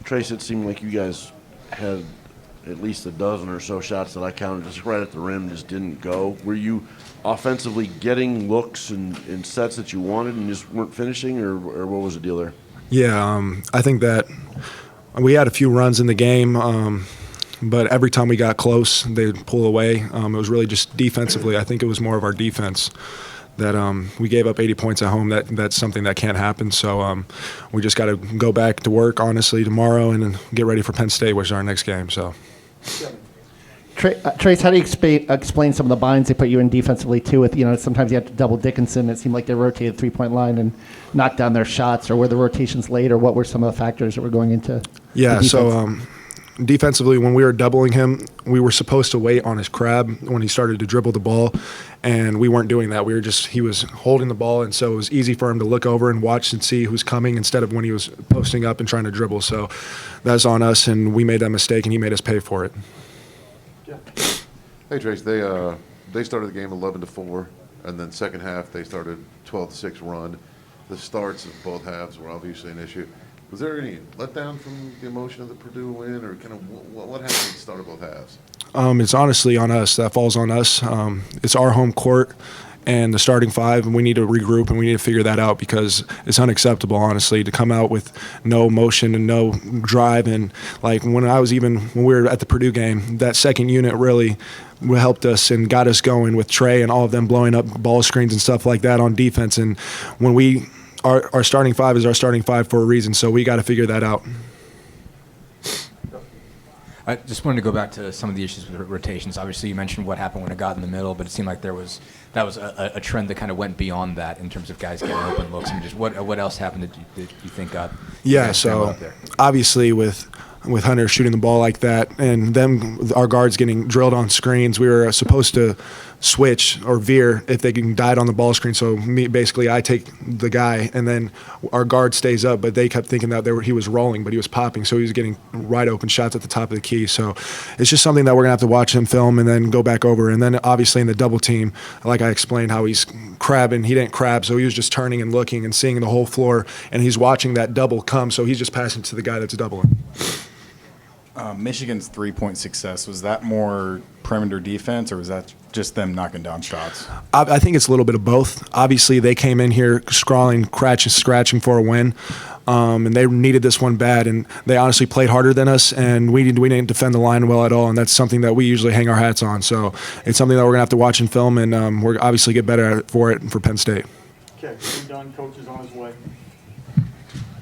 Trace, it seemed like you guys had at least a dozen or so shots that I counted just right at the rim, just didn't go. Were you offensively getting looks and sets that you wanted and just weren't finishing, or what was the deal there? Yeah, I think that we had a few runs in the game, but every time we got close, they'd pull away. It was really just defensively. I think it was more of our defense that we gave up 80 points at home. That's something that can't happen. So we just got to go back to work, honestly, tomorrow and then get ready for Penn State, which is our next game. So. Trace, how do you explain some of the binds they put you in defensively too? With sometimes you have to double Dickinson. It seemed like they rotated 3-point line and knocked down their shots, or were the rotations late, or what were some of the factors that were going into? Yeah, so defensively, when we were doubling him, we were supposed to wait on his crab when he started to dribble the ball, and we weren't doing that. He was holding the ball, and so it was easy for him to look over and watch and see who's coming instead of when he was posting up and trying to dribble. So that's on us, and we made that mistake, and he made us pay for it. Hey Trace, they started the game 11-4, and then second half they started 12-6 run. The starts of both halves were obviously an issue. Was there any letdown from the emotion of the Purdue win, or kind of what happened at the start of both halves? It's honestly on us. That falls on us. It's our home court and the starting five, and we need to regroup and we need to figure that out because it's unacceptable, honestly, to come out with no motion and no drive. And like when we were at the Purdue game, that second unit really helped us and got us going with Trey and all of them blowing up ball screens and stuff like that on defense. And when our starting five is our starting five for a reason, so we got to figure that out. I just wanted to go back to some of the issues with rotations. Obviously, you mentioned what happened when it got in the middle, but it seemed like that was a trend that kind of went beyond that in terms of guys getting open looks. And just what else happened that you think got? Yeah, so obviously with Hunter shooting the ball like that and our guards getting drilled on screens, we were supposed to switch or veer if they can dive on the ball screen. So I take the guy and then our guard stays up, but they kept thinking that he was rolling, but he was popping. So he was getting wide open shots at the top of the key. So it's just something that we're going to have to watch him film and then go back over. And then obviously in the double team, like I explained how he's crabbing, he didn't crab. So he was just turning and looking and seeing the whole floor and he's watching that double come. So he's just passing to the guy that's doubling. Michigan's three-point success, was that more perimeter defense or was that just them knocking down shots? I think it's a little bit of both. Obviously, they came in here scrawling, scratching for a win, and they needed this one bad, and they honestly played harder than us, and we didn't defend the line well at all, and that's something that we usually hang our hats on. So it's something that we're going to have to watch in film, and we're obviously get better for it for Penn State. Okay, we're done. Coach is on his way.